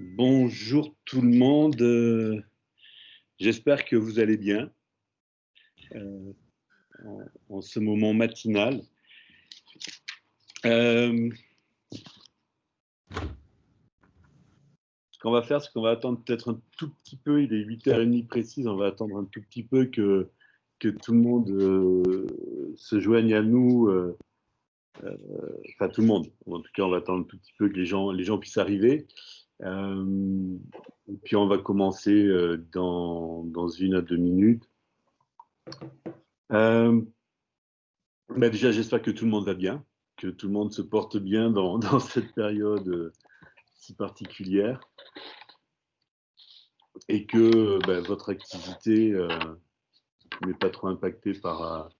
Bonjour tout le monde, j'espère que vous allez bien euh, en ce moment matinal. Ce qu'on va faire, c'est qu'on va attendre peut-être un tout petit peu, il est 8h30 précise, on va attendre un tout petit peu que tout le monde se joigne à nous, enfin tout le monde. En tout cas, on va attendre un tout petit peu que les gens puissent arriver. Et puis on va commencer dans 1 à 2 minutes. Déjà, j'espère que tout le monde va bien, que tout le monde se porte bien dans cette période si particulière et que votre activité n'est pas trop impactée par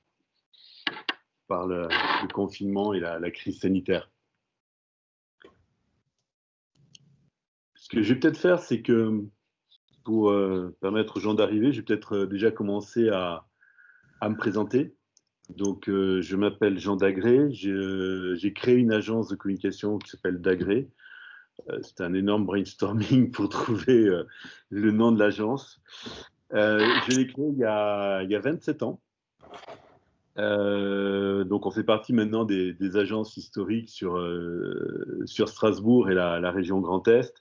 le confinement et la crise sanitaire. Ce que je vais peut-être faire, c'est que pour permettre aux gens d'arriver, je vais peut-être déjà commencer à me présenter. Donc, je m'appelle Jean Dagré, j'ai créé une agence de communication qui s'appelle Dagré. C'était un énorme brainstorming pour trouver le nom de l'agence. Je l'ai créé il y a 27 ans. Donc, on fait partie maintenant des agences historiques sur Strasbourg et la région Grand Est.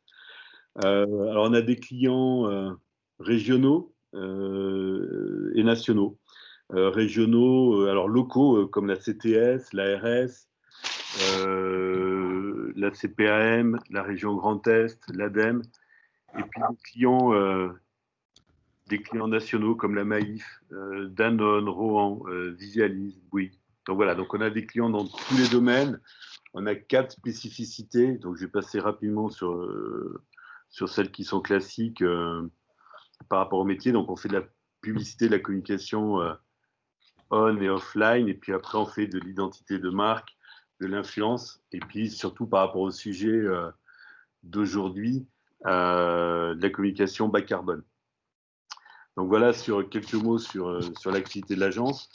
Alors, on a des clients régionaux et nationaux. Régionaux, alors locaux, comme la CTS, l'ARS, la CPAM, la région Grand Est, l'ADEME, et puis des clients nationaux comme la Maïf, Danone, Rohan, Visualis, Bouygues. Donc voilà, donc on a des clients dans tous les domaines. On a 4 spécificités, donc je vais passer rapidement sur celles qui sont classiques par rapport au métier. Donc on fait de la publicité, de la communication on et offline, et puis après on fait de l'identité de marque, de l'influence, et puis surtout par rapport au sujet d'aujourd'hui, de la communication bas carbone. Donc voilà sur quelques mots sur l'activité de l'agence.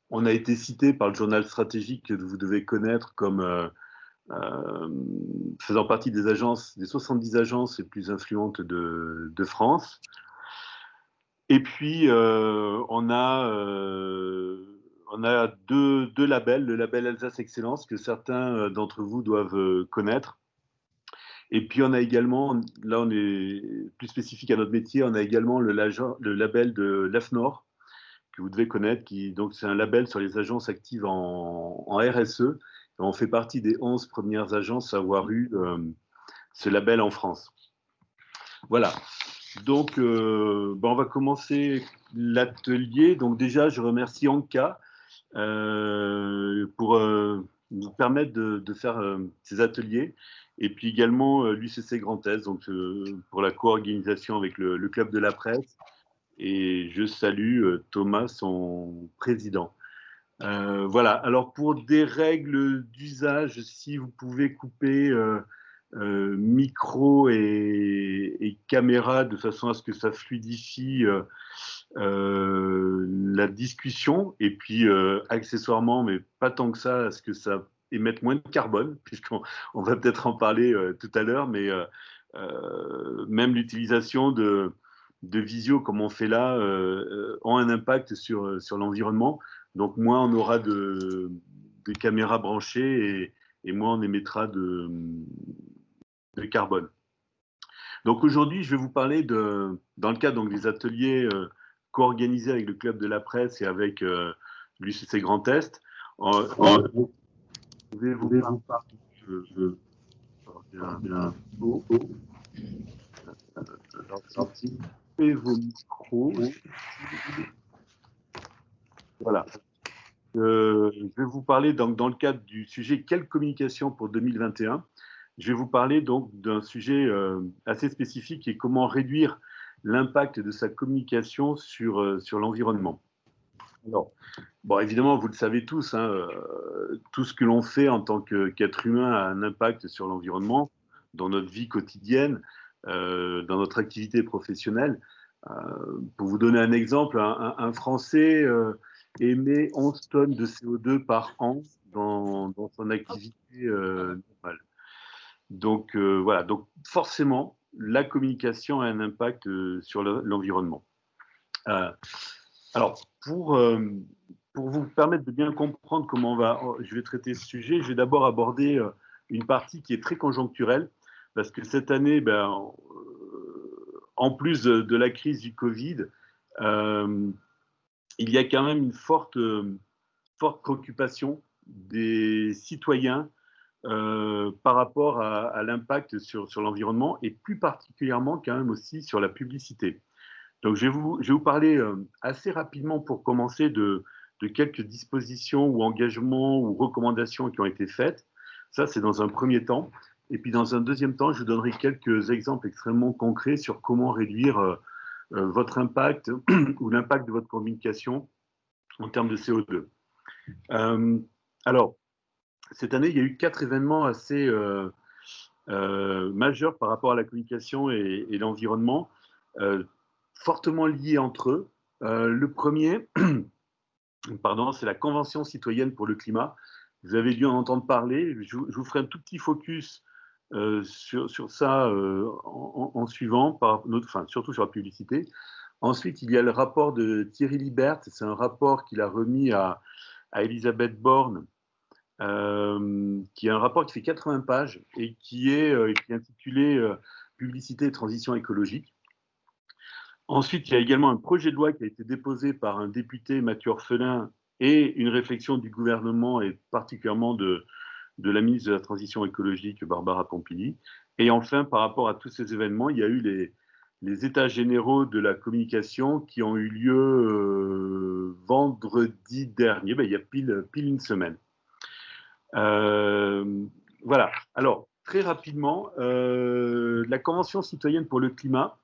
On a été cité par le journal stratégique que vous devez connaître comme faisant partie des 70 agences les plus influentes de France. Et puis, on a deux labels, le label Alsace Excellence, que certains d'entre vous doivent connaître. Et puis, on a également, là, on est plus spécifique à notre métier, on a également le label de l'AFNOR, que vous devez connaître, donc c'est un label sur les agences actives en RSE. Et on fait partie des 11 premières agences à avoir eu ce label en France. Voilà. Donc, on va commencer l'atelier. Donc déjà, je remercie Anka pour nous permettre de faire ces ateliers. Et puis également l'UCC Grand Est, donc, pour la co-organisation avec le Club de la Presse. Et je salue Thomas, son président. Voilà. Alors, pour des règles d'usage, si vous pouvez couper micro et caméra de façon à ce que ça fluidifie la discussion, et puis accessoirement, mais pas tant que ça, à ce que ça émette moins de carbone, puisqu'on va peut-être en parler tout à l'heure, mais même l'utilisation de visio comme on fait là ont un impact sur l'environnement. Donc moins on aura de caméras branchées et moins on émettra de carbone. Donc aujourd'hui, je vais vous parler dans le cadre donc, des ateliers co-organisés avec le Club de la Presse et avec l'UCC Grand Est. Je vais vous parler coupez vos micros. Voilà. Je vais vous parler donc, dans le cadre du sujet « Quelle communication pour 2021 ?» Je vais vous parler donc d'un sujet assez spécifique qui est comment réduire l'impact de sa communication sur l'environnement. Alors, bon, évidemment, vous le savez tous, hein, tout ce que l'on fait en tant qu'être humain a un impact sur l'environnement, dans notre vie quotidienne, dans notre activité professionnelle. Pour vous donner un exemple, un Français émet 11 tonnes de CO2 par an dans son activité normale. Donc voilà, donc forcément, la communication a un impact sur l'environnement. Alors, pour vous permettre de bien comprendre comment je vais traiter ce sujet, je vais d'abord aborder une partie qui est très conjoncturelle, parce que cette année, en plus de la crise du Covid, il y a quand même une forte préoccupation des citoyens par rapport à l'impact sur l'environnement et plus particulièrement quand même aussi sur la publicité. Donc je vais vous parler assez rapidement pour commencer de quelques dispositions ou engagements ou recommandations qui ont été faites. Ça, c'est dans un premier temps. Et puis dans un deuxième temps, je vous donnerai quelques exemples extrêmement concrets sur comment réduire votre impact ou l'impact de votre communication en termes de CO2. Alors, cette année, il y a eu 4 événements assez majeurs par rapport à la communication et l'environnement, fortement liés entre eux. Le premier, pardon, c'est la Convention citoyenne pour le climat. Vous avez dû en entendre parler. Je vous ferai un tout petit focus sur ça en suivant, surtout sur la publicité. Ensuite, il y a le rapport de Thierry Libert. C'est un rapport qu'il a remis à Elisabeth Borne, qui est un rapport qui fait 80 pages et qui est intitulé Publicité et transition écologique. Ensuite, il y a également un projet de loi qui a été déposé par un député, Mathieu Orphelin, et une réflexion du gouvernement et particulièrement de la ministre de la Transition écologique, Barbara Pompili. Et enfin, par rapport à tous ces événements, il y a eu les états généraux de la communication qui ont eu lieu vendredi dernier, il y a pile une semaine. Voilà. Alors, très rapidement, la Convention citoyenne pour le climat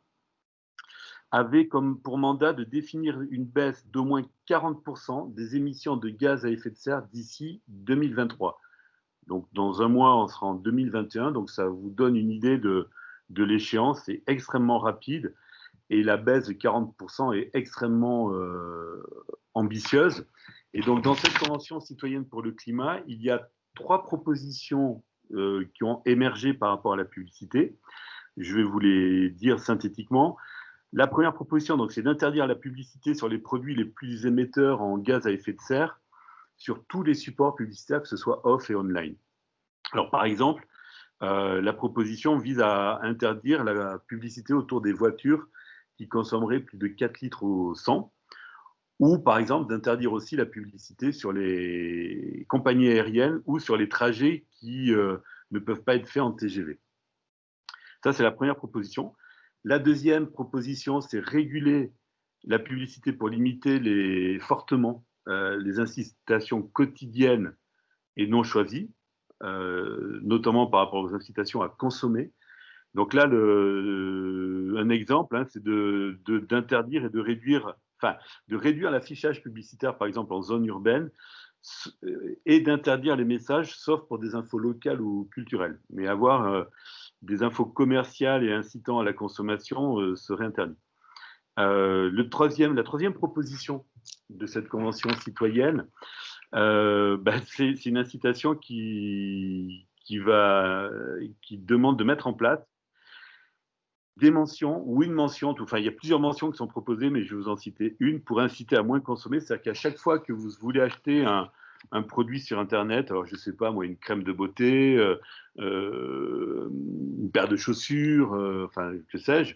avait comme pour mandat de définir une baisse d'au moins 40% des émissions de gaz à effet de serre d'ici 2023. Donc, dans un mois, on sera en 2021. Donc, ça vous donne une idée de l'échéance. C'est extrêmement rapide. Et la baisse de 40% est extrêmement ambitieuse. Et donc, dans cette Convention citoyenne pour le climat, il y a 3 propositions qui ont émergé par rapport à la publicité. Je vais vous les dire synthétiquement. La première proposition, c'est d'interdire la publicité sur les produits les plus émetteurs en gaz à effet de serre sur tous les supports publicitaires, que ce soit off et online. Alors, par exemple, la proposition vise à interdire la publicité autour des voitures qui consommeraient plus de 4 litres au 100, ou par exemple d'interdire aussi la publicité sur les compagnies aériennes ou sur les trajets qui ne peuvent pas être faits en TGV. Ça, c'est la première proposition. La deuxième proposition, c'est réguler la publicité pour limiter fortement les incitations quotidiennes et non choisies, notamment par rapport aux incitations à consommer. Donc là, un exemple, c'est d'interdire et de réduire l'affichage publicitaire, par exemple en zone urbaine, et d'interdire les messages, sauf pour des infos locales ou culturelles. Mais avoir des infos commerciales et incitant à la consommation serait interdit. La troisième proposition de cette convention citoyenne, c'est une incitation qui demande de mettre en place des mentions ou une mention, il y a plusieurs mentions qui sont proposées, mais je vais vous en citer une pour inciter à moins consommer. C'est-à-dire qu'à chaque fois que vous voulez acheter un produit sur Internet, alors je ne sais pas moi, une crème de beauté, une paire de chaussures, que sais-je,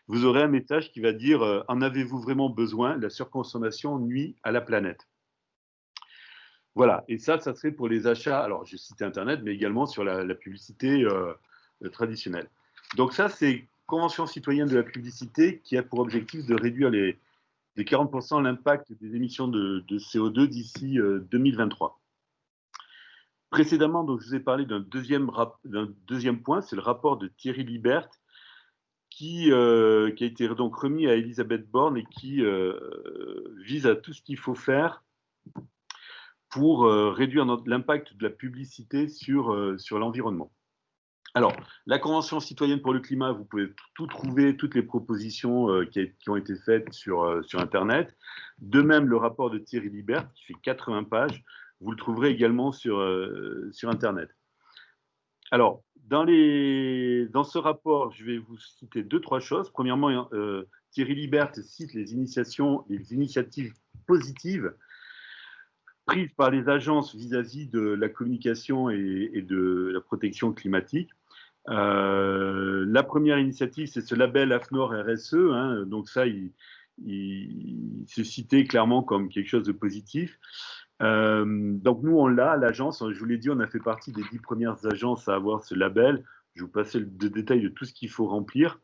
vous aurez un message qui va dire en avez-vous vraiment besoin? La surconsommation nuit à la planète. Voilà, et ça serait pour les achats, alors j'ai cité Internet, mais également sur la publicité traditionnelle. Donc ça, c'est Convention citoyenne de la publicité qui a pour objectif de réduire de 40% l'impact des émissions de CO2 d'ici 2023. Précédemment, donc, je vous ai parlé d'un deuxième point, c'est le rapport de Thierry Libert qui a été donc remis à Elisabeth Borne et qui vise à tout ce qu'il faut faire pour réduire l'impact de la publicité sur l'environnement. Alors, la Convention citoyenne pour le climat, vous pouvez tout trouver, toutes les propositions qui ont été faites sur Internet. De même, le rapport de Thierry Libert, qui fait 80 pages, vous le trouverez également sur Internet. Alors, dans ce rapport, je vais vous citer deux, trois choses. Premièrement, Thierry Libert cite les initiatives positives prises par les agences vis-à-vis de la communication et de la protection climatique. La première initiative, c'est ce label AFNOR RSE. Hein, donc ça, il se citait clairement comme quelque chose de positif. Donc nous, on l'a à l'agence. Je vous l'ai dit, on a fait partie des 10 premières agences à avoir ce label. Je vais vous passer le détail de tout ce qu'il faut remplir.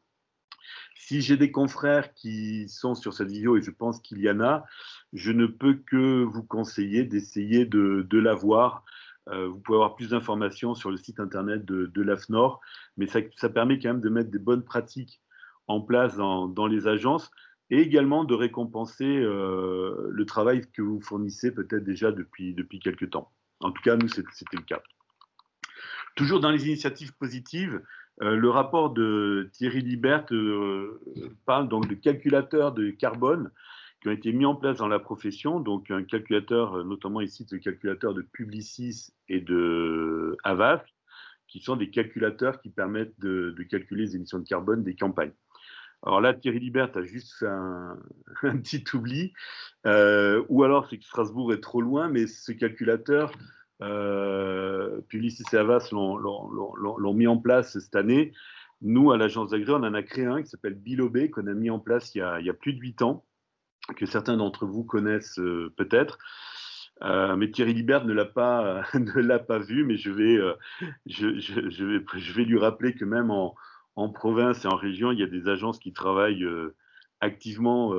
Si j'ai des confrères qui sont sur cette vidéo, et je pense qu'il y en a, je ne peux que vous conseiller d'essayer de l'avoir. Vous pouvez avoir plus d'informations sur le site internet de l'AFNOR, mais ça permet quand même de mettre des bonnes pratiques en place dans les agences et également de récompenser le travail que vous fournissez peut-être déjà depuis quelques temps. En tout cas, nous, c'était le cas. Toujours dans les initiatives positives, le rapport de Thierry Libert parle donc de calculateurs de carbone qui ont été mis en place dans la profession, donc un calculateur, notamment ici le calculateur de Publicis et de Havas, qui sont des calculateurs qui permettent de calculer les émissions de carbone des campagnes. Alors là, Thierry Libert a juste fait un petit oubli, ou alors c'est que Strasbourg est trop loin, mais ce calculateur, Publicis et Havas l'ont mis en place cette année. Nous, à l'agence d'Agré, on en a créé un qui s'appelle Bilobé, qu'on a mis en place il y a plus de 8 ans, que certains d'entre vous connaissent peut-être. Mais Thierry Libert ne l'a pas vu, mais je vais lui rappeler que même en province et en région, il y a des agences qui travaillent activement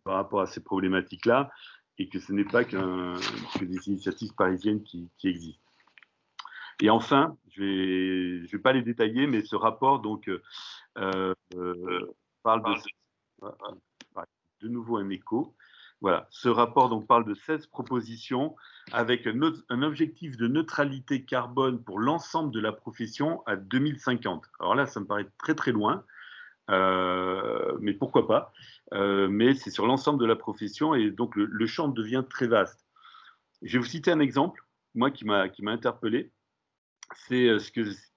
par rapport à ces problématiques-là et que ce n'est pas que des initiatives parisiennes qui existent. Et enfin, je vais pas les détailler, mais ce rapport donc parle de nouveau un écho. Voilà, ce rapport donc parle de 16 propositions avec un objectif de neutralité carbone pour l'ensemble de la profession à 2050. Alors là, ça me paraît très très loin, mais pourquoi pas. Mais c'est sur l'ensemble de la profession et donc le champ devient très vaste. Je vais vous citer un exemple, moi qui m'a interpellé. C'est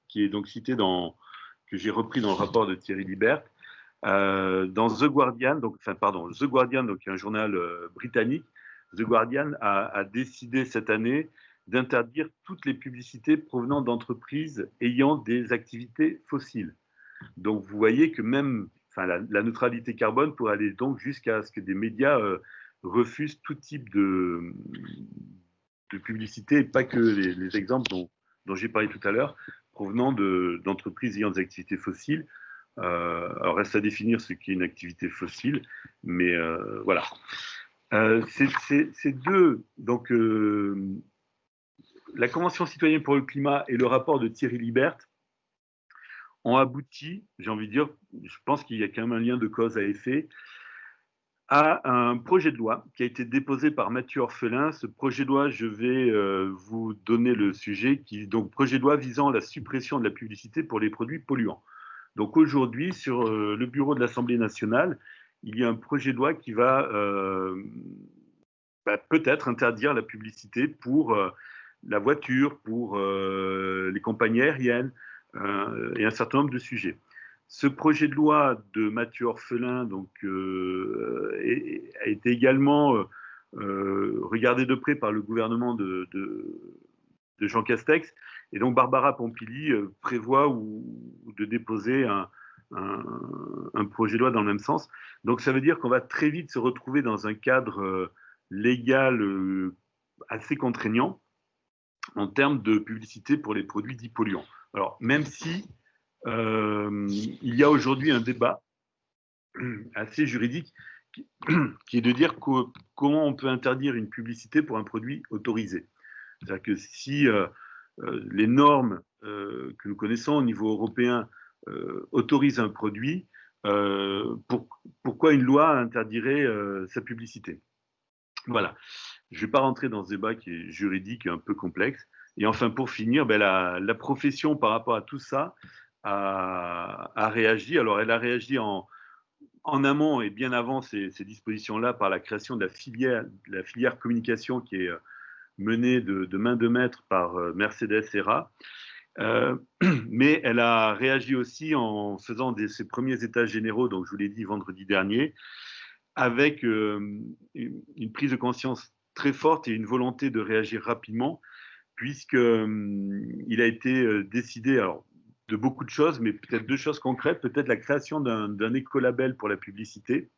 qui est donc cité que j'ai repris dans le rapport de Thierry Libert. Dans The Guardian, The Guardian, donc un journal britannique, The Guardian a décidé cette année d'interdire toutes les publicités provenant d'entreprises ayant des activités fossiles. Donc vous voyez que même la neutralité carbone pourrait aller donc jusqu'à ce que des médias refusent tout type de publicité, et pas que les exemples dont j'ai parlé tout à l'heure, provenant d'entreprises ayant des activités fossiles. Alors reste à définir ce qu'est une activité fossile, mais voilà. Ces deux, donc la Convention citoyenne pour le climat et le rapport de Thierry Libert ont abouti, j'ai envie de dire, je pense qu'il y a quand même un lien de cause à effet, à un projet de loi qui a été déposé par Mathieu Orphelin. Ce projet de loi, je vais vous donner le sujet, donc projet de loi visant la suppression de la publicité pour les produits polluants. Donc aujourd'hui, sur le bureau de l'Assemblée nationale, il y a un projet de loi qui va peut-être interdire la publicité pour la voiture, pour les compagnies aériennes et un certain nombre de sujets. Ce projet de loi de Mathieu Orphelin donc, a été également regardé de près par le gouvernement de Jean Castex. Et donc Barbara Pompili prévoit de déposer un projet de loi dans le même sens. Donc ça veut dire qu'on va très vite se retrouver dans un cadre légal assez contraignant en termes de publicité pour les produits dits polluants. Alors même si il y a aujourd'hui un débat assez juridique qui est de dire comment on peut interdire une publicité pour un produit autorisé. C'est-à-dire que si les normes que nous connaissons au niveau européen autorisent un produit, pourquoi une loi interdirait sa publicité? Voilà. Je ne vais pas rentrer dans ce débat qui est juridique et un peu complexe. Et enfin, pour finir, la profession par rapport à tout ça a réagi. Alors, elle a réagi en amont et bien avant ces dispositions-là par la création de la filière communication qui est menée de main de maître par Mercedes ERA. Mais elle a réagi aussi en faisant ses premiers états généraux, donc je vous l'ai dit vendredi dernier, avec une prise de conscience très forte et une volonté de réagir rapidement, puisqu'il a été décidé alors, de beaucoup de choses, mais peut-être deux choses concrètes, peut-être la création d'un écolabel pour la publicité,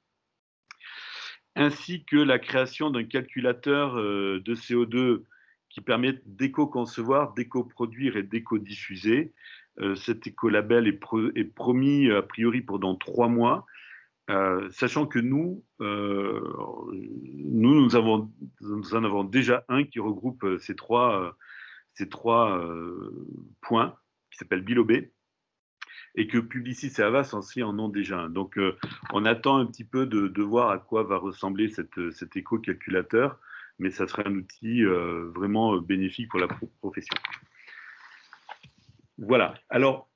ainsi que la création d'un calculateur de CO2 qui permet d'éco-concevoir, d'éco-produire et d'éco-diffuser. Cet écolabel est promis a priori pour dans 3 mois, sachant que nous en avons déjà un qui regroupe ces trois points, qui s'appelle Bilobé, et que Publicis et Havas aussi en ont déjà un. Donc, on attend un petit peu de voir à quoi va ressembler cet éco-calculateur, mais ça serait un outil vraiment bénéfique pour la profession. Voilà. Alors,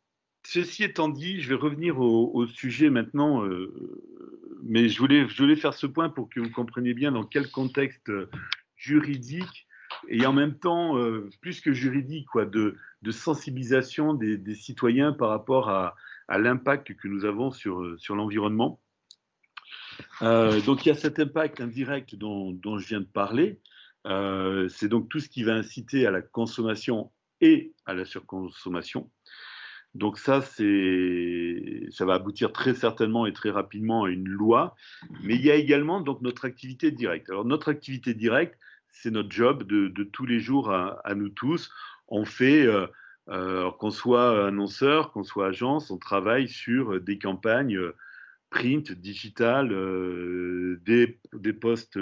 ceci étant dit, je vais revenir au sujet maintenant, mais je voulais faire ce point pour que vous compreniez bien dans quel contexte juridique et en même temps, plus que juridique, quoi, de sensibilisation des citoyens par rapport à l'impact que nous avons sur l'environnement. Donc il y a cet impact indirect dont je viens de parler. C'est donc tout ce qui va inciter à la consommation et à la surconsommation. Donc ça va aboutir très certainement et très rapidement à une loi. Mais il y a également donc notre activité directe. Alors notre activité directe, c'est notre job de tous les jours à nous tous. On fait, qu'on soit annonceur, qu'on soit agence, on travaille sur des campagnes print, digital, des posts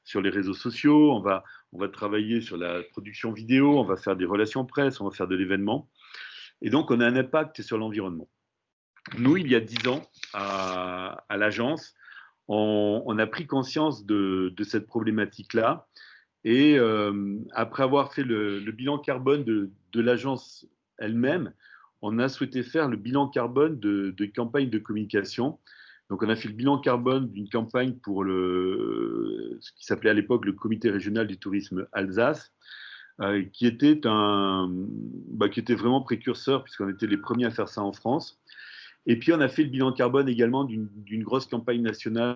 sur les réseaux sociaux. On va travailler sur la production vidéo, on va faire des relations presse, on va faire de l'événement. Et donc, on a un impact sur l'environnement. Nous, il y a 10 ans, à l'agence, on a pris conscience de cette problématique-là. Et après avoir fait le bilan carbone de l'agence elle-même, on a souhaité faire le bilan carbone de campagnes de communication. Donc, on a fait le bilan carbone d'une campagne pour ce qui s'appelait à l'époque le Comité régional du tourisme Alsace, qui était vraiment précurseur, puisqu'on était les premiers à faire ça en France. Et puis, on a fait le bilan carbone également d'une grosse campagne nationale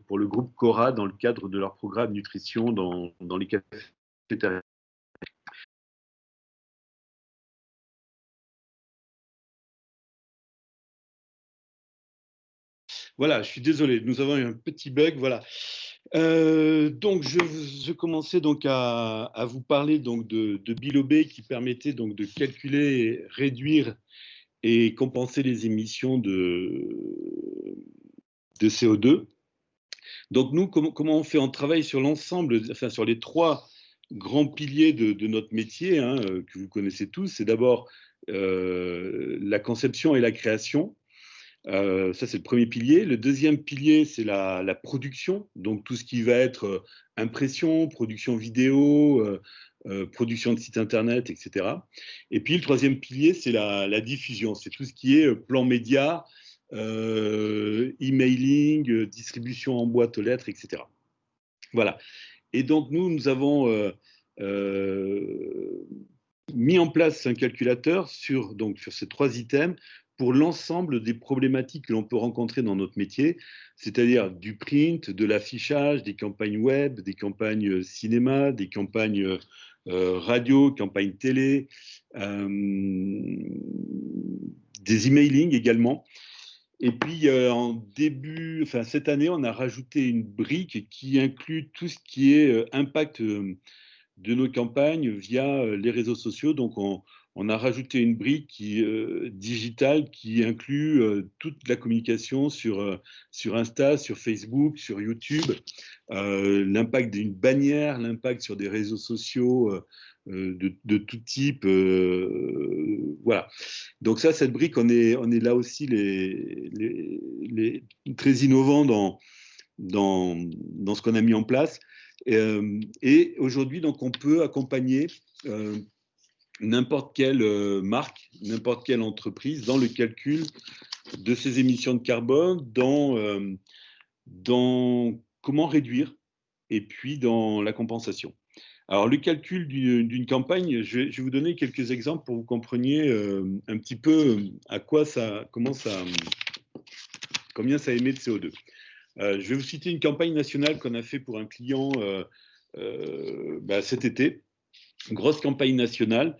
pour le groupe Cora dans le cadre de leur programme nutrition dans les cafétérias. Voilà, je suis désolé, nous avons eu un petit bug, voilà. Donc, je commençais donc à vous parler donc de Bilobé qui permettait donc de calculer, réduire et compenser les émissions de CO2. Donc, nous, comment on fait? On travaille sur l'ensemble, enfin sur les 3 grands piliers de notre métier, hein, que vous connaissez tous. C'est d'abord la conception et la création. Ça, c'est le premier pilier. Le deuxième pilier, c'est la production, donc tout ce qui va être impression, production vidéo, production de sites internet, etc. Et puis, le troisième pilier, c'est la diffusion. C'est tout ce qui est plan média, emailing, distribution en boîte aux lettres, etc. Voilà. Et donc, nous avons mis en place un calculateur sur ces 3 items pour l'ensemble des problématiques que l'on peut rencontrer dans notre métier, c'est-à-dire du print, de l'affichage, des campagnes web, des campagnes cinéma, des campagnes radio, campagnes télé, des emailing également. Et puis, cette année, on a rajouté une brique qui inclut tout ce qui est impact de nos campagnes via les réseaux sociaux. Donc, on a rajouté une brique digitale qui inclut toute la communication sur Insta, sur Facebook, sur YouTube, l'impact d'une bannière, l'impact sur des réseaux sociaux de tout type. Voilà. Donc ça, cette brique, on est là aussi très innovants dans ce qu'on a mis en place. Et aujourd'hui, donc, on peut accompagner n'importe quelle marque, n'importe quelle entreprise dans le calcul de ses émissions de carbone, dans comment réduire et puis dans la compensation. Alors, le calcul d'une campagne, je vais vous donner quelques exemples pour que vous compreniez un petit peu combien ça émet de CO2. Je vais vous citer une campagne nationale qu'on a fait pour un client cet été. Une grosse campagne nationale,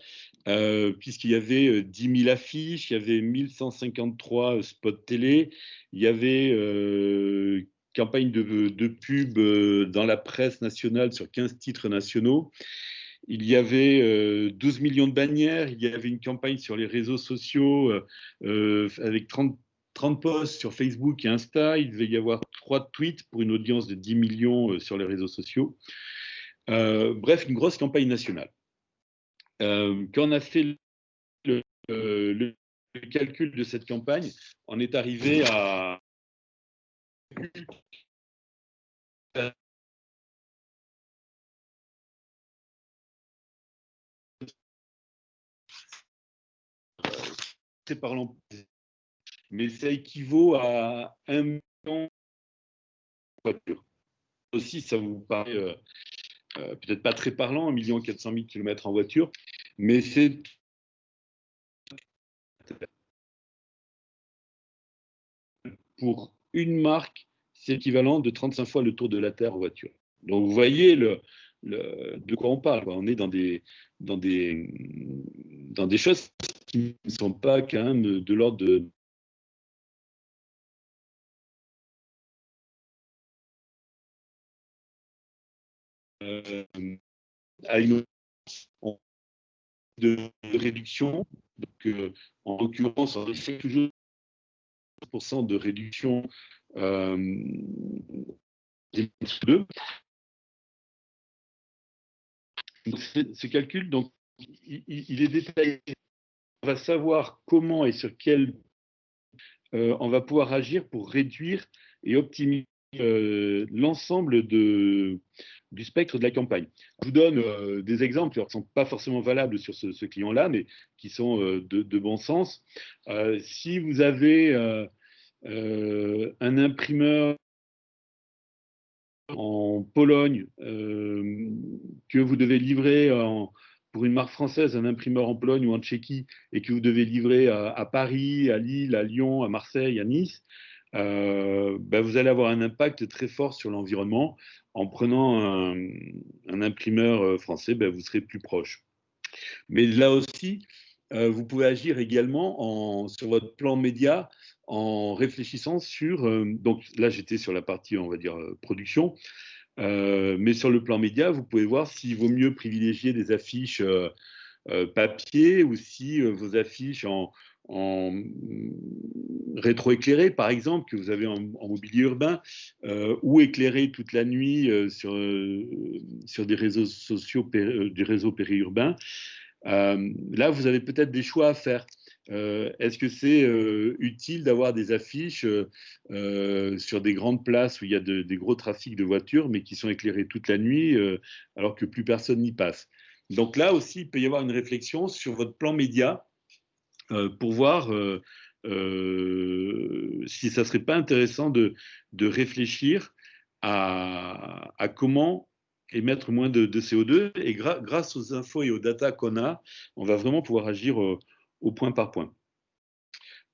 puisqu'il y avait 10 000 affiches, il y avait 1153 spots télé, il y avait campagne de pub dans la presse nationale sur 15 titres nationaux. Il y avait 12 millions de bannières, il y avait une campagne sur les réseaux sociaux avec 30 posts sur Facebook et Insta, il devait y avoir 3 tweets pour une audience de 10 millions sur les réseaux sociaux. Bref, une grosse campagne nationale. Quand on a fait le calcul de cette campagne, on est arrivé à c'est parlant, mais ça équivaut à 1 million de voitures. Aussi, ça vous paraît peut-être pas très parlant, 1 400 000 km en voiture, mais c'est pour une marque, c'est équivalent de 35 fois le tour de la Terre en voiture. Donc vous voyez de quoi on parle. On est dans des choses qui ne sont pas quand même de l'ordre de à une de réduction. Donc, en l'occurrence, on fait toujours 1% de réduction des CO2. Ce calcul, donc, il est détaillé. On va savoir comment et sur quel on va pouvoir agir pour réduire et optimiser l'ensemble du spectre de la campagne. Je vous donne des exemples qui ne sont pas forcément valables sur ce client-là, mais qui sont de bon sens. Si vous avez un imprimeur en Pologne que vous devez livrer pour une marque française, un imprimeur en Pologne ou en Tchéquie, et que vous devez livrer à Paris, à Lille, à Lyon, à Marseille, à Nice, vous allez avoir un impact très fort sur l'environnement. En prenant un imprimeur français, vous serez plus proche. Mais là aussi, vous pouvez agir également sur votre plan média en réfléchissant sur, donc là j'étais sur la partie, on va dire, production, mais sur le plan média, vous pouvez voir s'il vaut mieux privilégier des affiches papier ou si vos affiches en rétroéclairées, par exemple, que vous avez en mobilier urbain, ou éclairées toute la nuit sur des réseaux sociaux, des réseaux périurbains. Là, vous avez peut-être des choix à faire. Est-ce que c'est utile d'avoir des affiches sur des grandes places où il y a des gros trafics de voitures, mais qui sont éclairées toute la nuit alors que plus personne n'y passe? Donc là aussi, il peut y avoir une réflexion sur votre plan média pour voir si ça ne serait pas intéressant de réfléchir à comment émettre moins de CO2. Et grâce aux infos et aux data qu'on a, on va vraiment pouvoir agir au point par point.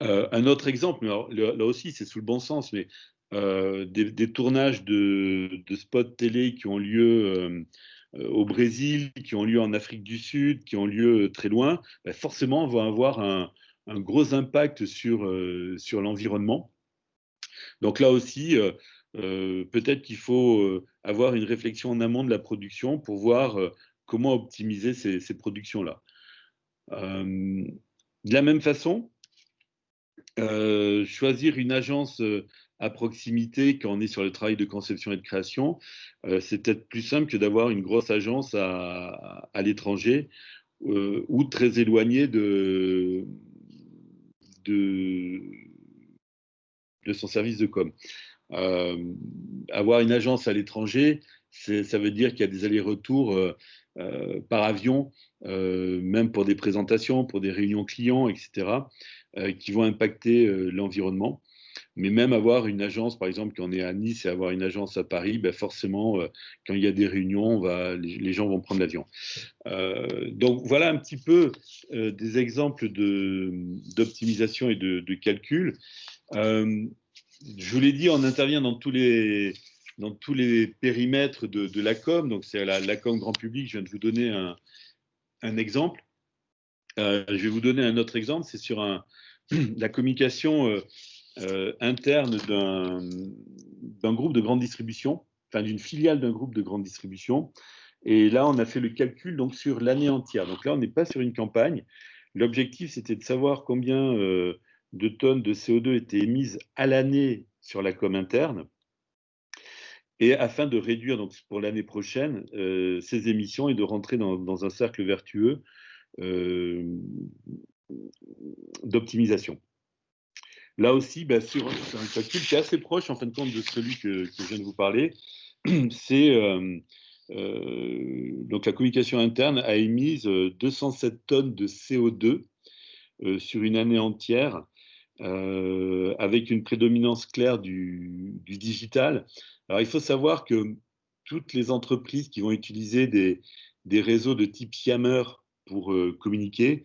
Un autre exemple, là aussi c'est sous le bon sens, mais des tournages de spots télé qui ont lieu au Brésil, qui ont lieu en Afrique du Sud, qui ont lieu très loin, forcément vont avoir un gros impact sur l'environnement. Donc là aussi, peut-être qu'il faut avoir une réflexion en amont de la production pour voir comment optimiser ces productions-là. De la même façon, choisir une agence à proximité quand on est sur le travail de conception et de création, c'est peut-être plus simple que d'avoir une grosse agence à l'étranger ou très éloignée de son service de com. Avoir une agence à l'étranger, ça veut dire qu'il y a des allers-retours par avion, même pour des présentations, pour des réunions clients, etc., qui vont impacter l'environnement. Mais même avoir une agence, par exemple, quand on est à Nice et avoir une agence à Paris, ben forcément, quand il y a des réunions, les gens vont prendre l'avion. Donc voilà un petit peu des exemples d'optimisation et de calcul. Je vous l'ai dit, on intervient dans tous les périmètres de la com, donc c'est la com grand public. Je viens de vous donner un exemple. Je vais vous donner un autre exemple, c'est sur la communication interne d'un groupe de grande distribution, enfin d'une filiale d'un groupe de grande distribution. Et là, on a fait le calcul donc sur l'année entière. Donc là, on n'est pas sur une campagne. L'objectif, c'était de savoir combien de tonnes de CO2 étaient émises à l'année sur la com interne, et afin de réduire donc pour l'année prochaine ces émissions et de rentrer dans un cercle vertueux d'optimisation. Là aussi, bah, sur un calcul qui est assez proche en fin de compte de celui que je viens de vous parler, c'est donc la communication interne a émise 207 tonnes de CO2 sur une année entière, avec une prédominance claire du digital. Alors il faut savoir que toutes les entreprises qui vont utiliser des réseaux de type Yammer pour communiquer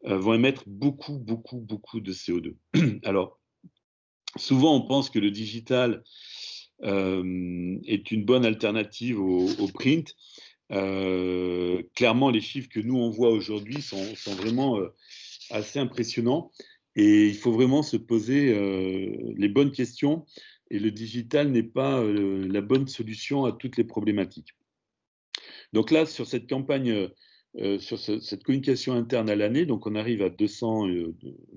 vont émettre beaucoup de CO2. Alors, souvent, on pense que le digital est une bonne alternative au print. Clairement, les chiffres que nous, on voit aujourd'hui sont vraiment assez impressionnants. Et il faut vraiment se poser les bonnes questions. Et le digital n'est pas la bonne solution à toutes les problématiques. Donc là, sur cette campagne, sur cette communication interne à l'année, donc on arrive à 200, un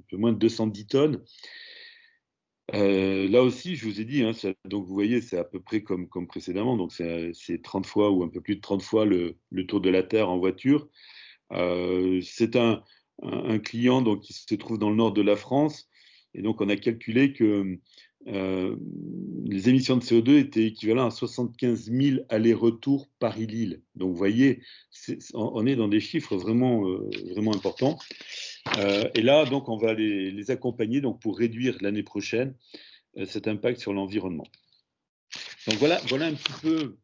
peu moins de 210 tonnes. Là aussi, je vous ai dit, hein, donc vous voyez, c'est à peu près comme précédemment, donc c'est 30 fois ou un peu plus de 30 fois le tour de la Terre en voiture. C'est un client donc, qui se trouve dans le nord de la France, et donc on a calculé que les émissions de CO2 étaient équivalentes à 75 000 allers-retours Paris-Lille. Donc vous voyez, on est dans des chiffres vraiment, vraiment importants. Et là, donc, on va les accompagner donc, pour réduire l'année prochaine cet impact sur l'environnement. Donc voilà un petit peu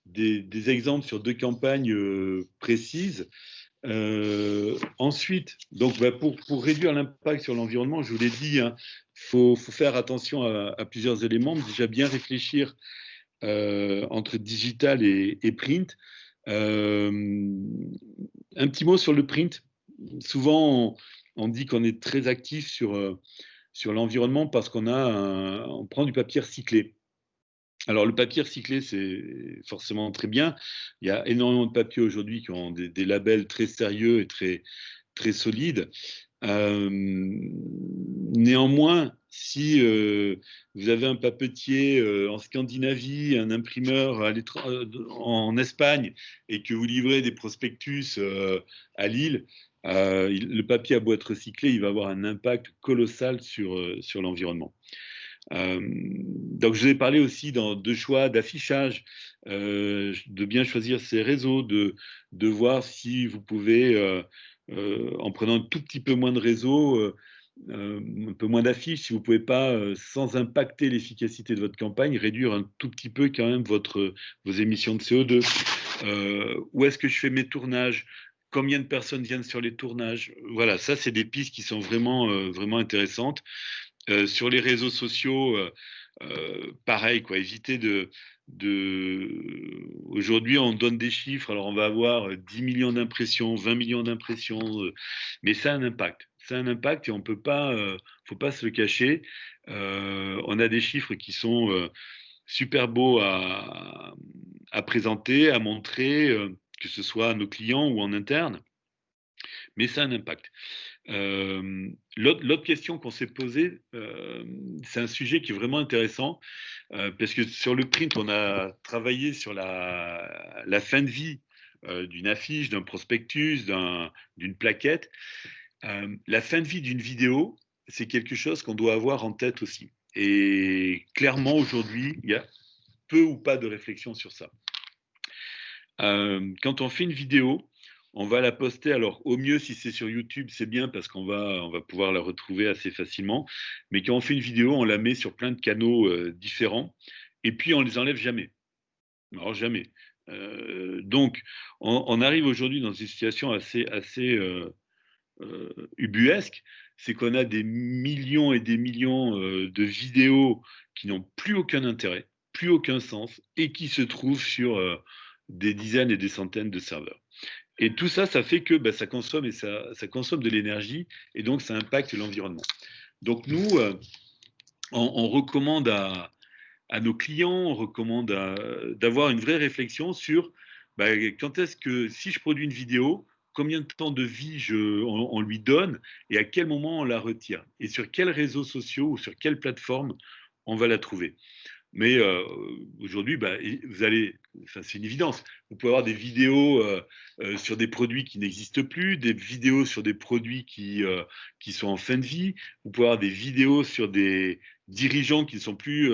des exemples sur deux campagnes précises. Ensuite, donc, pour réduire l'impact sur l'environnement, je vous l'ai dit, hein, faut faire attention à plusieurs éléments. Déjà bien réfléchir entre digital et print. Un petit mot sur le print. Souvent, on dit qu'on est très actif sur l'environnement parce on prend du papier recyclé. Alors, le papier recyclé, c'est forcément très bien. Il y a énormément de papiers aujourd'hui qui ont des labels très sérieux et très, très solides. Néanmoins, si vous avez un papetier en Scandinavie, un imprimeur en Espagne, et que vous livrez des prospectus à Lille, le papier à beau être recyclé, il va avoir un impact colossal sur l'environnement. Donc, je vous ai parlé aussi de choix d'affichage, de bien choisir ses réseaux, de voir si vous pouvez, en prenant un tout petit peu moins de réseaux, un peu moins d'affiches, si vous ne pouvez pas, sans impacter l'efficacité de votre campagne, réduire un tout petit peu quand même vos émissions de CO2. Où est-ce que je fais mes tournages? Combien de personnes viennent sur les tournages? Voilà, ça, c'est des pistes qui sont vraiment, vraiment intéressantes. Sur les réseaux sociaux, pareil, quoi, éviter Aujourd'hui, on donne des chiffres, alors on va avoir 10 millions d'impressions, 20 millions d'impressions, mais ça a un impact. Ça a un impact et on peut pas, faut pas se le cacher. On a des chiffres qui sont super beaux à présenter, à montrer, que ce soit à nos clients ou en interne, mais ça a un impact. L'autre question qu'on s'est posée, c'est un sujet qui est vraiment intéressant, parce que sur le print, on a travaillé sur la fin de vie d'une affiche, d'un prospectus, d'une plaquette. La fin de vie d'une vidéo, c'est quelque chose qu'on doit avoir en tête aussi. Et clairement, aujourd'hui, il y a peu ou pas de réflexion sur ça. Quand on fait une vidéo, On va la poster. Alors, au mieux, si c'est sur YouTube, c'est bien parce on va pouvoir la retrouver assez facilement. Mais quand on fait une vidéo, on la met sur plein de canaux différents. Et puis, on les enlève jamais. Alors, jamais. Donc, on arrive aujourd'hui dans une situation assez ubuesque. C'est qu'on a des millions et des millions de vidéos qui n'ont plus aucun intérêt, plus aucun sens, et qui se trouvent sur des dizaines et des centaines de serveurs. Et tout ça, ça fait que bah, ça consomme et ça consomme de l'énergie et donc ça impacte l'environnement. Donc nous, on recommande à nos clients, on recommande d'avoir une vraie réflexion sur bah, quand est-ce que si je produis une vidéo, combien de temps de vie on lui donne et à quel moment on la retire et sur quels réseaux sociaux ou sur quelle plateforme on va la trouver. Mais aujourd'hui, bah, c'est une évidence. Vous pouvez avoir des vidéos sur des produits qui n'existent plus, des vidéos sur des produits qui sont en fin de vie. Vous pouvez avoir des vidéos sur des dirigeants qui ne sont plus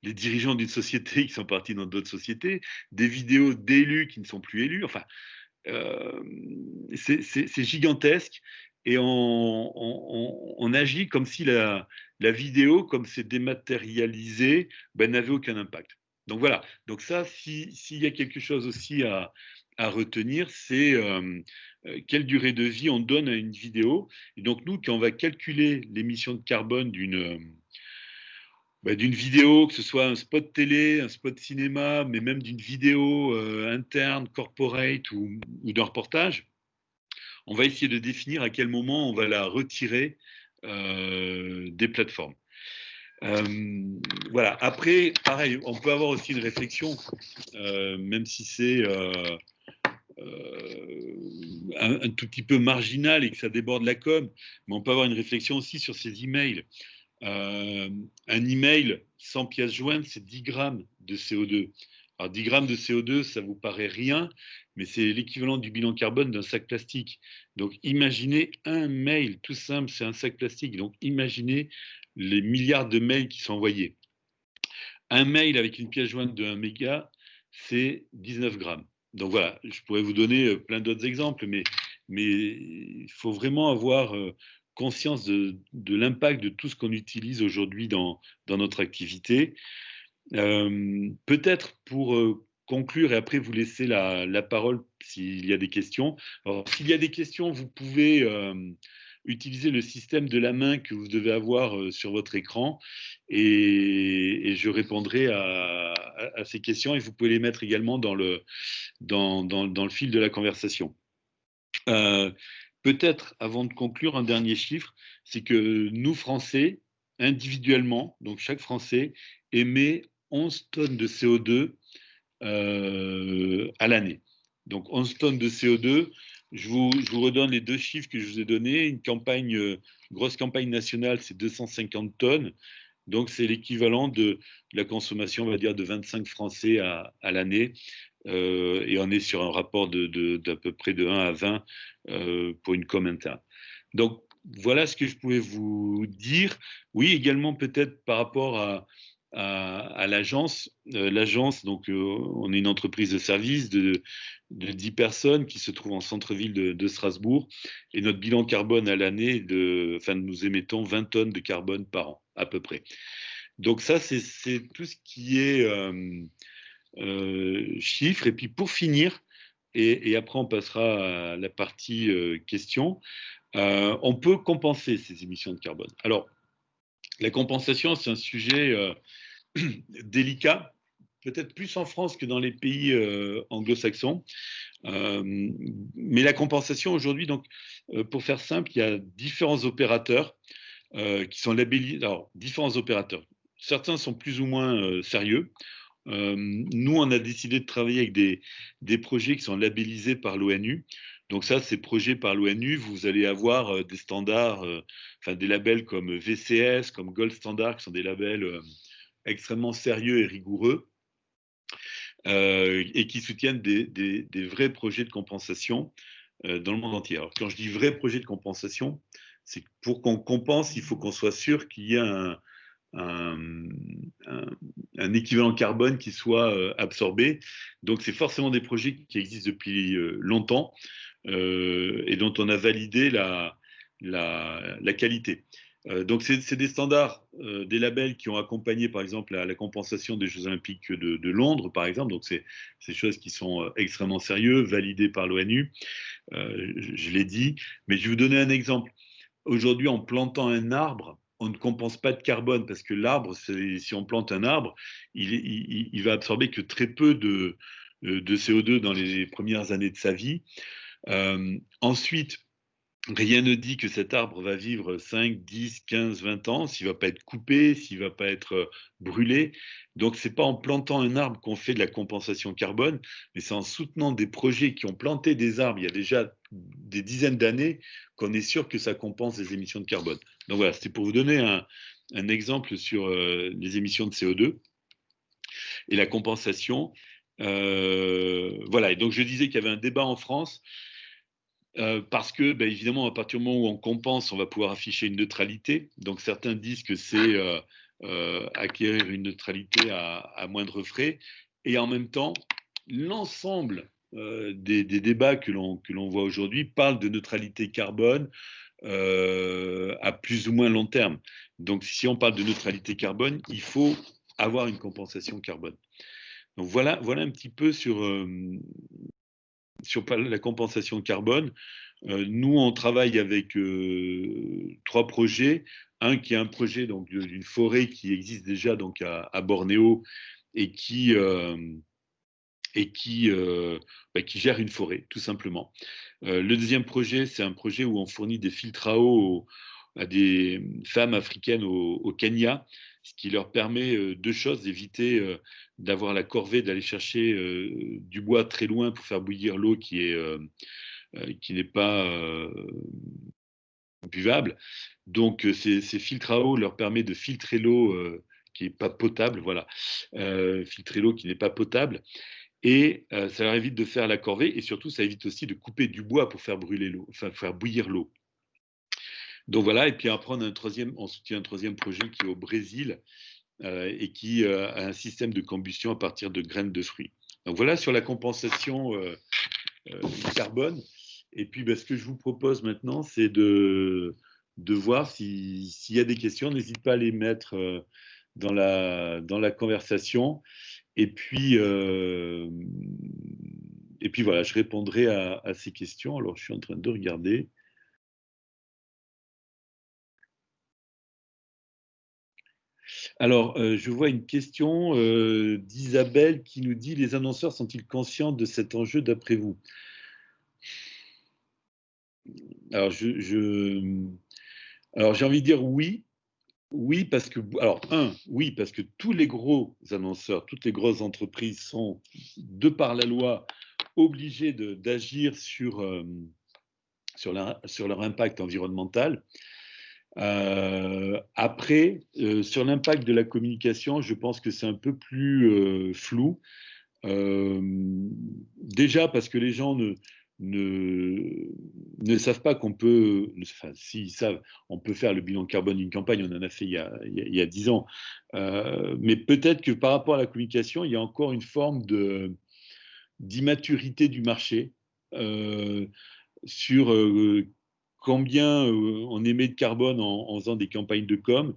les dirigeants d'une société, qui sont partis dans d'autres sociétés, des vidéos d'élus qui ne sont plus élus. Enfin, euh, c'est gigantesque et on agit comme si la vidéo, comme c'est dématérialisé, ben, n'avait aucun impact. Donc voilà, donc ça, s'il y a quelque chose aussi à retenir, c'est quelle durée de vie on donne à une vidéo. Et donc nous, quand on va calculer l'émission de carbone d'une vidéo, que ce soit un spot télé, un spot cinéma, mais même d'une vidéo interne, corporate ou d'un reportage, on va essayer de définir à quel moment on va la retirer des plateformes. Voilà. Après, pareil, on peut avoir aussi une réflexion, même si c'est un tout petit peu marginal et que ça déborde la com, mais on peut avoir une réflexion aussi sur ces emails. Un email sans pièce jointe, c'est 10 grammes de CO2. Alors 10 grammes de CO2, ça vous paraît rien, mais c'est l'équivalent du bilan carbone d'un sac plastique. Donc imaginez un mail, tout simple, c'est un sac plastique. Donc imaginez les milliards de mails qui sont envoyés. Un mail avec une pièce jointe de 1 méga, c'est 19 grammes. Donc voilà, je pourrais vous donner plein d'autres exemples, mais il faut vraiment avoir conscience de l'impact de tout ce qu'on utilise aujourd'hui dans notre activité. Peut-être pour conclure et après vous laisser la parole s'il y a des questions. Alors, s'il y a des questions, vous pouvez utiliser le système de la main que vous devez avoir sur votre écran et je répondrai à ces questions et vous pouvez les mettre également dans le fil de la conversation. Euh, Peut-être avant de conclure, un dernier chiffre, c'est que nous, Français, individuellement, donc chaque Français, émet 11 tonnes de CO2 à l'année. Donc 11 tonnes de CO2, je vous redonne les deux chiffres que je vous ai donnés. Une grosse campagne nationale, c'est 250 tonnes. Donc c'est l'équivalent de la consommation, on va dire, de 25 Français à l'année. Et on est sur un rapport d'à peu près de 1 à 20 pour une com interne. Donc voilà ce que je pouvais vous dire. Oui, également peut-être par rapport à l'agence. L'agence, donc on est une entreprise de service de 10 personnes qui se trouve en centre-ville de Strasbourg. Et notre bilan carbone à l'année, nous émettons 20 tonnes de carbone par an, à peu près. Donc ça, c'est tout ce qui est chiffres. Et puis pour finir, et après on passera à la partie questions, on peut compenser ces émissions de carbone. Alors, la compensation, c'est un sujet délicat, peut-être plus en France que dans les pays anglo-saxons. Mais la compensation aujourd'hui, donc, pour faire simple, il y a différents opérateurs qui sont labellisés. Alors, différents opérateurs. Certains sont plus ou moins sérieux. Nous, on a décidé de travailler avec des projets qui sont labellisés par l'ONU. Donc ça, ces projets par l'ONU, vous allez avoir des standards, des labels comme VCS, comme Gold Standard, qui sont des labels extrêmement sérieux et rigoureux, et qui soutiennent des vrais projets de compensation dans le monde entier. Alors, quand je dis vrais projets de compensation, c'est que pour qu'on compense, il faut qu'on soit sûr qu'il y a un équivalent carbone qui soit absorbé. Donc, c'est forcément des projets qui existent depuis longtemps. et dont on a validé la qualité. Donc c'est des standards, des labels qui ont accompagné par exemple la compensation des Jeux Olympiques de Londres par exemple. Donc c'est des choses qui sont extrêmement sérieuses, validées par l'ONU, je l'ai dit. Mais je vais vous donner un exemple. Aujourd'hui, en plantant un arbre, on ne compense pas de carbone parce que l'arbre, si on plante un arbre, il va absorber que très peu de CO2 dans les premières années de sa vie. Ensuite, rien ne dit que cet arbre va vivre 5, 10, 15, 20 ans, s'il ne va pas être coupé, s'il ne va pas être brûlé. Donc, ce n'est pas en plantant un arbre qu'on fait de la compensation carbone, mais c'est en soutenant des projets qui ont planté des arbres il y a déjà des dizaines d'années qu'on est sûr que ça compense les émissions de carbone. Donc voilà, c'était pour vous donner un exemple sur les émissions de CO2 et la compensation. Voilà, et donc je disais qu'il y avait un débat en France. Parce que, ben, évidemment, à partir du moment où on compense, on va pouvoir afficher une neutralité. Donc, certains disent que c'est acquérir une neutralité à moindre frais. Et en même temps, l'ensemble des débats que l'on voit aujourd'hui parlent de neutralité carbone à plus ou moins long terme. Donc, si on parle de neutralité carbone, il faut avoir une compensation carbone. Donc, voilà un petit peu sur la compensation carbone. Nous, on travaille avec 3 projets. Un qui est un projet d'une forêt qui existe déjà donc à Bornéo et qui gère une forêt, tout simplement. Le deuxième projet, c'est un projet où on fournit des filtres à eau à des femmes africaines au Kenya, ce qui leur permet 2 choses, d'éviter d'avoir la corvée d'aller chercher du bois très loin pour faire bouillir l'eau qui n'est pas buvable. Donc ces filtres à eau leur permettent de filtrer l'eau qui n'est pas potable, voilà, filtrer l'eau qui n'est pas potable. Et ça leur évite de faire la corvée, et surtout ça évite aussi de couper du bois pour faire brûler l'eau, enfin faire bouillir l'eau. Donc voilà, et puis après on soutient un troisième projet qui est au Brésil et qui a un système de combustion à partir de graines de fruits. Donc voilà sur la compensation carbone. Et puis ce que je vous propose maintenant, c'est de voir s'il y a des questions. N'hésitez pas à les mettre dans la conversation. Et puis voilà, je répondrai à ces questions. Alors, je suis en train de regarder. Alors, je vois une question d'Isabelle qui nous dit: les annonceurs sont-ils conscients de cet enjeu d'après vous? Alors, j'ai envie de dire oui. Oui, parce que, alors, oui, parce que tous les gros annonceurs, toutes les grosses entreprises sont, de par la loi, obligés d'agir sur leur impact environnemental. Après, sur l'impact de la communication, je pense que c'est un peu plus flou. Déjà parce que les gens ne savent pas qu'on peut, enfin, s'ils savent, on peut faire le bilan carbone d'une campagne, on en a fait il y a 10 ans. Mais peut-être que par rapport à la communication, il y a encore une forme d'immaturité du marché sur combien on émet de carbone en faisant des campagnes de com.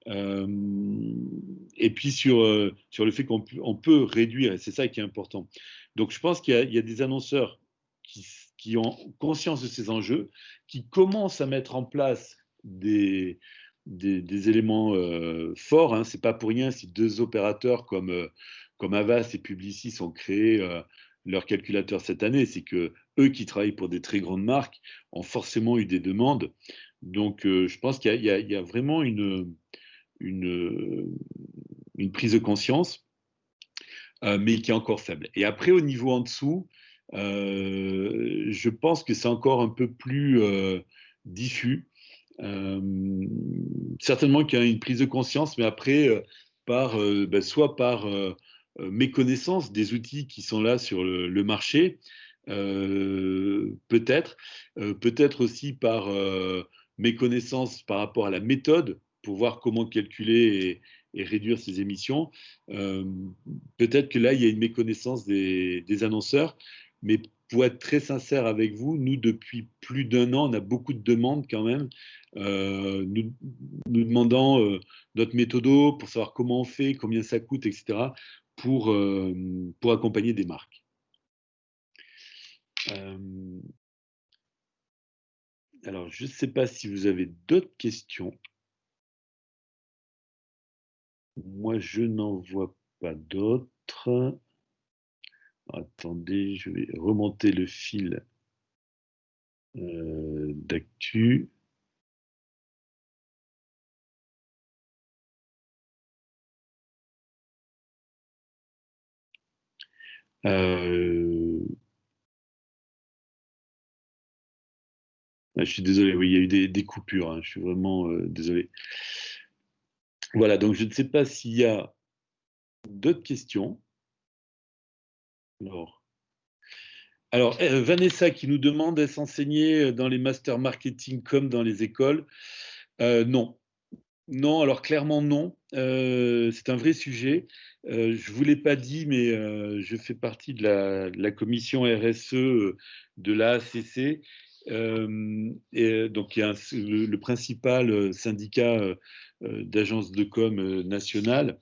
Et puis sur le fait qu'on peut réduire, et c'est ça qui est important. Donc je pense qu'il y a des annonceurs qui ont conscience de ces enjeux, qui commencent à mettre en place des éléments forts. Hein. C'est pas pour rien si 2 opérateurs comme Havas et Publicis ont créé leur calculateur cette année. C'est que eux qui travaillent pour des très grandes marques ont forcément eu des demandes. Donc je pense qu'il y a vraiment une prise de conscience, mais qui est encore faible. Et après, au niveau en dessous, je pense que c'est encore un peu plus diffus. Certainement qu'il y a une prise de conscience, mais après, soit par méconnaissance des outils qui sont là sur le marché, peut-être aussi par méconnaissance par rapport à la méthode pour voir comment calculer et réduire ces émissions. Peut-être que là, il y a une méconnaissance des annonceurs, mais pour être très sincère avec vous, nous, depuis plus d'1 an, on a beaucoup de demandes quand même, nous demandant notre méthodo pour savoir comment on fait, combien ça coûte, etc., pour accompagner des marques. Alors, je ne sais pas si vous avez d'autres questions. Moi, je n'en vois pas d'autres. Attendez, je vais remonter le fil d'actu. Je suis désolé, oui, il y a eu des coupures, hein, je suis vraiment désolé. Voilà, donc je ne sais pas s'il y a d'autres questions. Alors, Vanessa qui nous demande est-ce enseigné dans les masters marketing comme dans les écoles? Non. Non, alors clairement non. C'est un vrai sujet. Je ne vous l'ai pas dit, mais je fais partie de la commission RSE de l'AACC, donc qui est le principal syndicat d'agences de com nationale.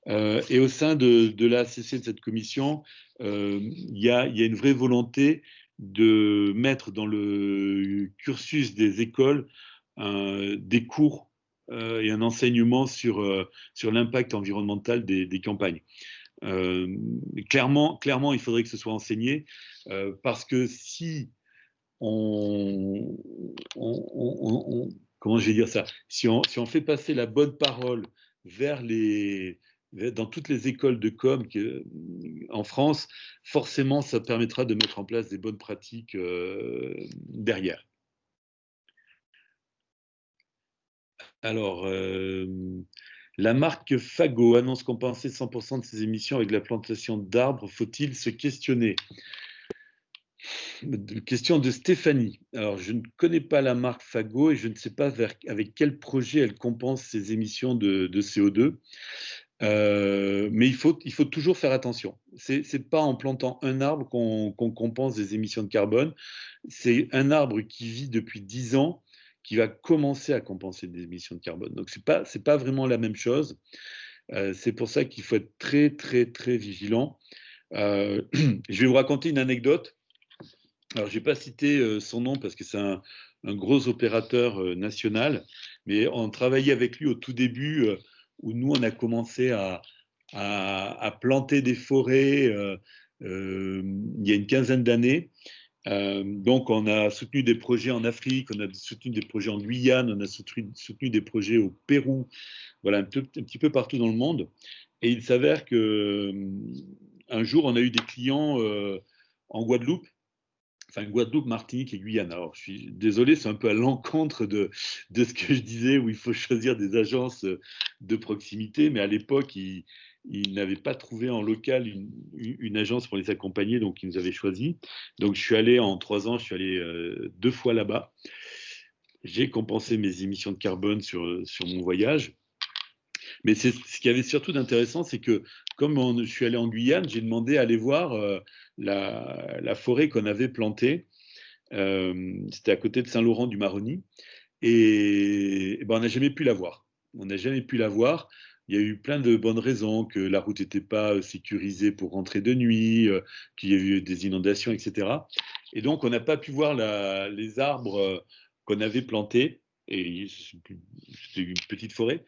Et au sein de l'AACC, de cette commission, il y a une vraie volonté de mettre dans le cursus des écoles des cours et un enseignement sur l'impact environnemental des campagnes. Clairement, il faudrait que ce soit enseigné parce que si comment je vais dire ça, si on fait passer la bonne parole dans toutes les écoles de com en France, forcément, ça permettra de mettre en place des bonnes pratiques derrière. Alors, la marque Fago annonce compenser 100% de ses émissions avec la plantation d'arbres. Faut-il se questionner? Question de Stéphanie. Alors, je ne connais pas la marque Fago et je ne sais pas avec quel projet elle compense ses émissions de CO2. Mais il faut toujours faire attention. C'est pas en plantant un arbre qu'on compense des émissions de carbone. C'est un arbre qui vit depuis 10 ans qui va commencer à compenser des émissions de carbone. Donc, c'est pas vraiment la même chose. C'est pour ça qu'il faut être très, très, très vigilant. Je vais vous raconter une anecdote. Alors, je n'ai pas cité son nom parce que c'est un gros opérateur national, mais on travaillait avec lui au tout début où nous, on a commencé à planter des forêts il y a une quinzaine d'années. Donc, on a soutenu des projets en Afrique, on a soutenu des projets en Guyane, on a soutenu des projets au Pérou, voilà, un petit peu partout dans le monde. Et il s'avère qu'un jour, on a eu des clients en Guadeloupe, enfin Guadeloupe, Martinique et Guyane. Alors, je suis désolé, c'est un peu à l'encontre de ce que je disais, où il faut choisir des agences de proximité, mais à l'époque, ils n'avaient pas trouvé en local une agence pour les accompagner, donc ils nous avaient choisi. Donc, je suis allé en 3 ans, je suis allé 2 fois là-bas. J'ai compensé mes émissions de carbone sur mon voyage. Mais ce qu'il y avait surtout d'intéressant, c'est que comme je suis allé en Guyane, j'ai demandé à aller voir la forêt qu'on avait plantée. C'était à côté de Saint-Laurent-du-Maroni. Et ben, on n'a jamais pu la voir. On n'a jamais pu la voir. Il y a eu plein de bonnes raisons, que la route n'était pas sécurisée pour rentrer de nuit, qu'il y a eu des inondations, etc. Et donc, on n'a pas pu voir les arbres qu'on avait plantés. Et c'était une petite forêt.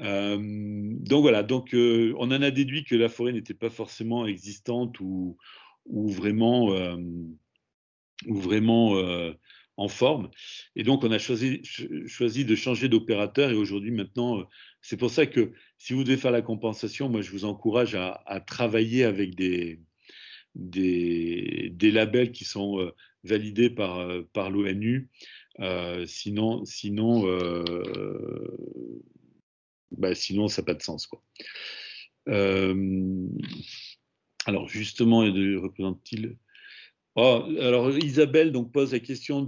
Donc voilà, on en a déduit que la forêt n'était pas forcément existante ou vraiment en forme. Et donc, on a choisi de changer d'opérateur. Et aujourd'hui, maintenant, c'est pour ça que si vous devez faire la compensation, moi, je vous encourage à travailler avec des labels qui sont validés par l'ONU. Sinon, ça n'a pas de sens, quoi. Alors, justement, représente-t-il... Oh, alors Isabelle donc pose la question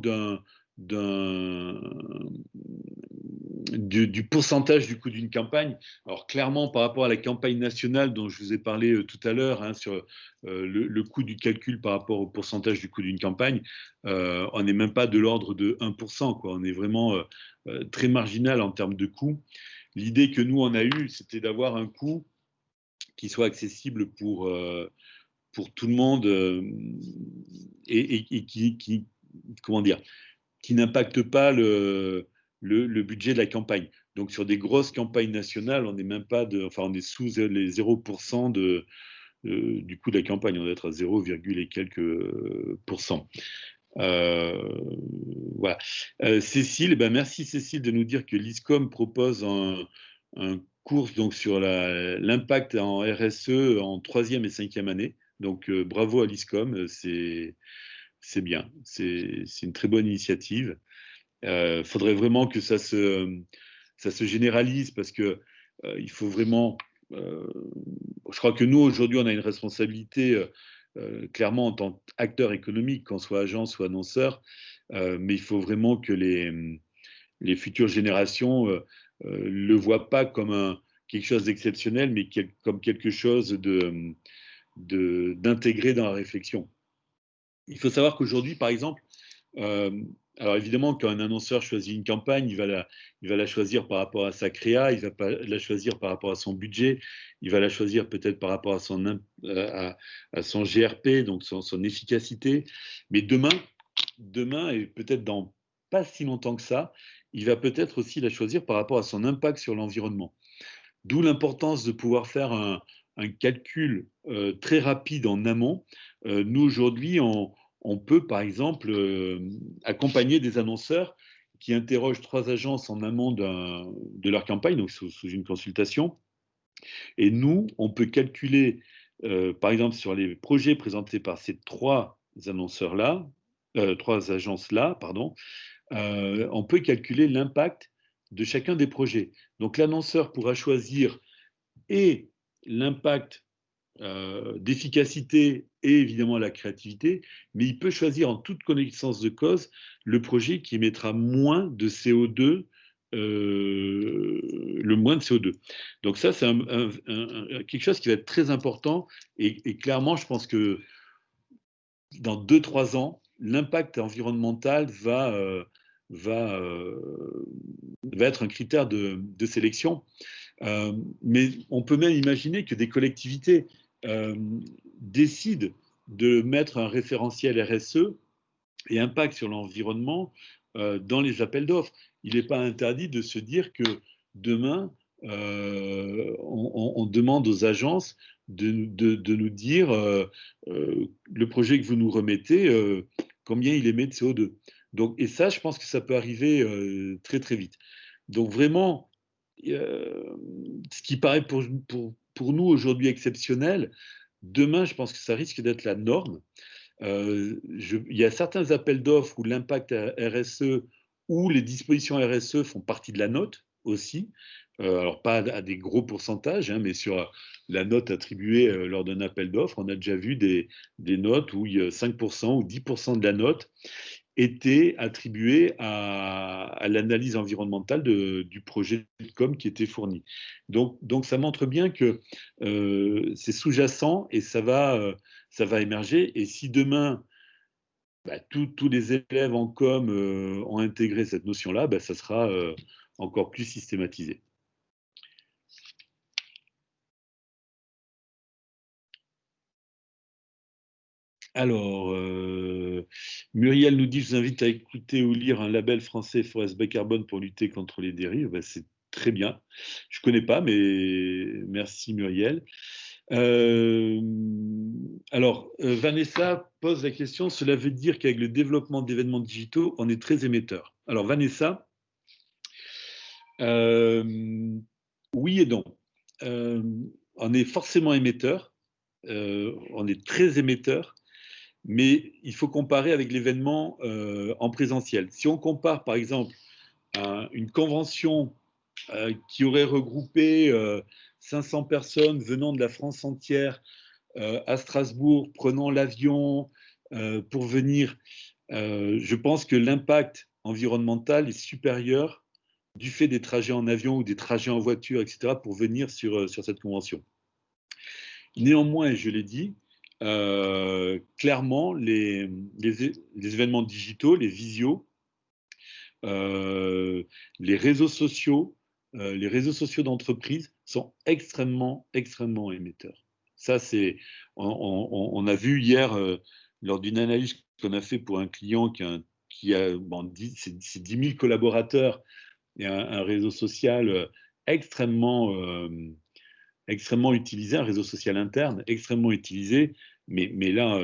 du pourcentage du coût d'une campagne. Alors clairement, par rapport à la campagne nationale dont je vous ai parlé tout à l'heure, hein, sur le coût du calcul par rapport au pourcentage du coût d'une campagne, on n'est même pas de l'ordre de 1%, quoi. On est vraiment très marginal en termes de coût. L'idée que nous, on a eue, c'était d'avoir un coût qui soit accessible pour tout le monde et qui, comment dire, qui n'impacte pas le budget de la campagne. Donc sur des grosses campagnes nationales, on n'est même pas on est sous les 0% du coût de la campagne, on doit être à 0, et quelques pourcents. Voilà. Cécile, merci Cécile de nous dire que l'ISCOM propose un cours donc, sur l'impact en RSE en 3e et 5e année. Donc bravo à l'ISCOM, c'est bien, c'est une très bonne initiative. Faudrait vraiment que ça se généralise parce que il faut vraiment. Je crois que nous aujourd'hui, on a une responsabilité clairement en tant qu'acteur économique, qu'on soit agence ou annonceur, mais il faut vraiment que les futures générations le voient pas comme quelque chose d'exceptionnel, mais comme quelque chose d'intégré dans la réflexion. Il faut savoir qu'aujourd'hui, par exemple, alors évidemment, quand un annonceur choisit une campagne, il va la choisir par rapport à sa créa, il va pas la choisir par rapport à son budget, il va la choisir peut-être par rapport à son GRP, donc son efficacité. Mais demain, et peut-être dans pas si longtemps que ça, il va peut-être aussi la choisir par rapport à son impact sur l'environnement. D'où l'importance de pouvoir faire un calcul très rapide en amont. Nous, aujourd'hui, on peut, par exemple, accompagner des annonceurs qui interrogent 3 agences en amont de leur campagne, donc sous une consultation. Et nous, on peut calculer, par exemple, sur les projets présentés par ces 3 annonceurs-là, 3 agences-là, pardon, on peut calculer l'impact de chacun des projets. Donc l'annonceur pourra choisir et l'impact d'efficacité et évidemment la créativité, mais il peut choisir en toute connaissance de cause le projet qui émettra moins de CO2, le moins de CO2. Donc ça, c'est quelque chose qui va être très important et clairement, je pense que dans 2-3 ans, l'impact environnemental va être un critère de sélection. Mais on peut même imaginer que des collectivités décident de mettre un référentiel RSE et impact sur l'environnement dans les appels d'offres. Il n'est pas interdit de se dire que demain, on demande aux agences de nous dire le projet que vous nous remettez, combien il émet de CO2. Donc, et ça, je pense que ça peut arriver très très vite. Donc vraiment, ce qui paraît pour nous aujourd'hui exceptionnel, demain, je pense que ça risque d'être la norme. Il y a certains appels d'offres où l'impact RSE ou les dispositions RSE font partie de la note aussi. Alors pas à des gros pourcentages, hein, mais sur la note attribuée lors d'un appel d'offres, on a déjà vu des notes où il y a 5% ou 10% de la note était attribué à l'analyse environnementale du projet de com qui était fourni. Donc ça montre bien que c'est sous-jacent et ça va émerger. Et si demain, tous les élèves en com ont intégré cette notion-là, ça sera encore plus systématisé. Alors, Muriel nous dit, je vous invite à écouter ou lire un label français Forest Bay Carbone pour lutter contre les dérives. C'est très bien. Je ne connais pas, mais merci Muriel. Alors, Vanessa pose la question, cela veut dire qu'avec le développement d'événements digitaux, on est très émetteur. Alors, Vanessa, oui et non. On est forcément émetteur, on est très émetteur, mais il faut comparer avec l'événement en présentiel. Si on compare, par exemple, à une convention qui aurait regroupé 500 personnes venant de la France entière à Strasbourg, prenant l'avion pour venir Je pense que l'impact environnemental est supérieur du fait des trajets en avion ou des trajets en voiture, etc., pour venir sur cette convention. Néanmoins, je l'ai dit, clairement, les événements digitaux, les visios, les réseaux sociaux d'entreprise sont extrêmement, extrêmement émetteurs. Ça, on a vu hier, lors d'une analyse qu'on a fait pour un client qui a c'est 10 000 collaborateurs et un réseau social extrêmement, extrêmement utilisé, un réseau social interne extrêmement utilisé, mais là,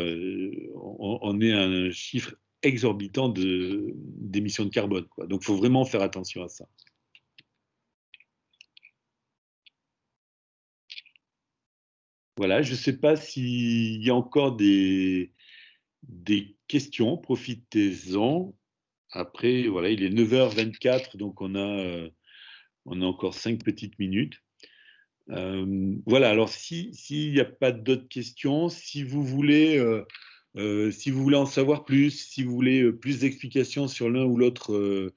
on est à un chiffre exorbitant d'émissions de carbone, quoi. Donc, il faut vraiment faire attention à ça. Voilà, je ne sais pas s'il y a encore des questions, profitez-en. Après, voilà, il est 9h24, donc on a encore 5 petites minutes. Voilà, alors s'il n'y a pas d'autres questions, si vous voulez en savoir plus, si vous voulez plus d'explications sur l'un ou l'autre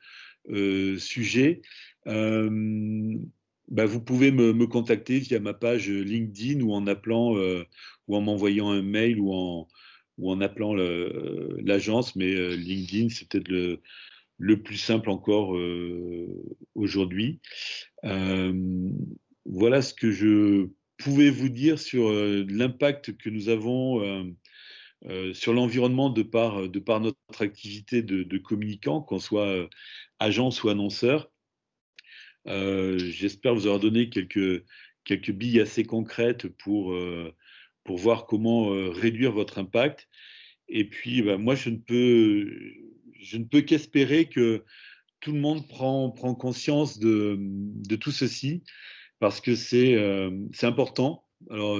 sujet, vous pouvez me contacter via ma page LinkedIn ou en appelant ou en m'envoyant un mail ou en appelant l'agence, mais LinkedIn, c'est peut-être le plus simple encore aujourd'hui. Voilà ce que je pouvais vous dire sur l'impact que nous avons sur l'environnement de par notre activité de communicant, qu'on soit agence ou annonceur. J'espère vous avoir donné quelques billes assez concrètes pour voir comment réduire votre impact. Et puis, moi, je ne peux qu'espérer que tout le monde prend conscience de tout ceci, parce que c'est important. Alors,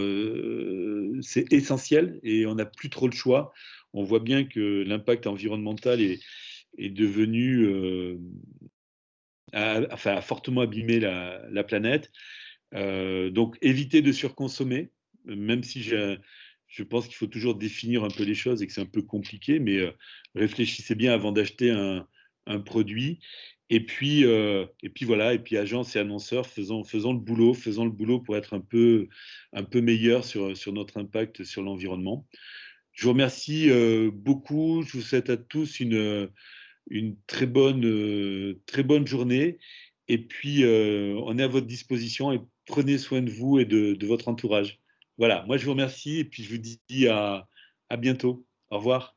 c'est essentiel et on n'a plus trop le choix. On voit bien que l'impact environnemental est devenu, a fortement abîmé la planète. Donc, évitez de surconsommer, même si je pense qu'il faut toujours définir un peu les choses et que c'est un peu compliqué, mais réfléchissez bien avant d'acheter un produit. Et puis voilà, et puis agence et annonceurs, faisons le boulot pour être un peu meilleur sur notre impact sur l'environnement. Je vous remercie beaucoup. Je vous souhaite à tous une très bonne journée. Et puis, on est à votre disposition et prenez soin de vous et de votre entourage. Voilà, moi je vous remercie et puis je vous dis à bientôt. Au revoir.